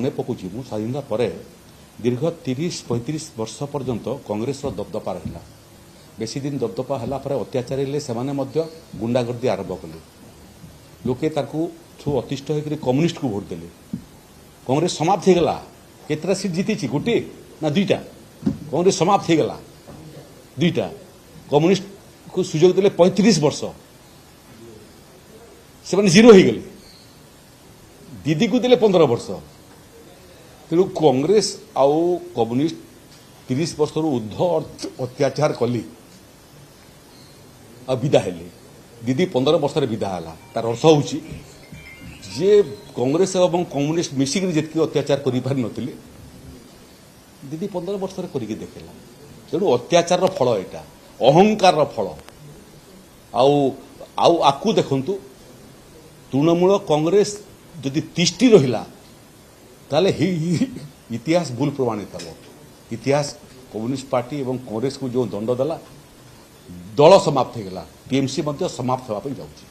ମନେ ପକାଉଛି ମୁଁ ସ୍ୱାଧୀନତା ପରେ ଦୀର୍ଘ 30-35 ବର୍ଷ ପର୍ଯ୍ୟନ୍ତ କଂଗ୍ରେସର ଦବଦପା ରହିଲା। ବେଶୀ ଦିନ ଦବଦପା ହେଲା ପରେ ଅତ୍ୟାଚାର ହେଲେ ସେମାନେ ମଧ୍ୟ ଗୁଣ୍ଡାଗର୍ଦ୍ଦି ଆରମ୍ଭ କଲେ। ଲୋକେ ତାକୁ ଅତିଷ୍ଠ ହୋଇକରି କମ୍ୟୁନିଷ୍ଟକୁ ଭୋଟ ଦେଲେ। କଂଗ୍ରେସ ସମାପ୍ତ ହୋଇଗଲା। କେତେଟା ସିଟ୍ ଜିତିଛି? ଗୋଟିଏ ନା ଦୁଇଟା? କଂଗ୍ରେସ ସମାପ୍ତ ହୋଇଗଲା, ଦୁଇଟା। କମ୍ୟୁନିଷ୍ଟକୁ ସୁଯୋଗ ଦେଲେ 35 ବର୍ଷ, ସେମାନେ ଜିରୋ ହୋଇଗଲେ। ଦିଦିକୁ ଦେଲେ 15 ବର୍ଷ। ତେଣୁ କଂଗ୍ରେସ ଆଉ କମ୍ୟୁନିଷ୍ଟ 30 ବର୍ଷରୁ ଉର୍ଦ୍ଧ୍ୱ ଅତ୍ୟାଚାର କଲି ଆଉ ବିଦା ହେଲେ। ଦିଦି 15 ବର୍ଷରେ ବିଦା ହେଲା। ତାର ଅର୍ଥ ହେଉଛି ଯେ କଂଗ୍ରେସ ଏବଂ କମ୍ୟୁନିଷ୍ଟ ମିଶିକି ଯେତିକି ଅତ୍ୟାଚାର କରିପାରିନଥିଲେ ଦିଦି 15 ବର୍ଷରେ କରିକି ଦେଖେଇଲା। ତେଣୁ ଅତ୍ୟାଚାରର ଫଳ ଏଇଟା, ଅହଙ୍କାରର ଫଳ। ଆଉ ଆକୁ ଦେଖନ୍ତୁ, ତୃଣମୂଳ କଂଗ୍ରେସ ଯଦି ତିଷ୍ଠି ରହିଲା ତାହେଲେ ଇତିହାସ ଭୁଲ ପ୍ରମାଣିତ ହେବ। ଇତିହାସ କମ୍ୟୁନିଷ୍ଟ ପାର୍ଟି ଏବଂ କଂଗ୍ରେସକୁ ଯେଉଁ ଦଣ୍ଡ ଦେଲା, ଦଳ ସମାପ୍ତ ହୋଇଗଲା। ଟିଏମସି ମଧ୍ୟ ସମାପ୍ତ ହେବା ପାଇଁ ଯାଉଛି।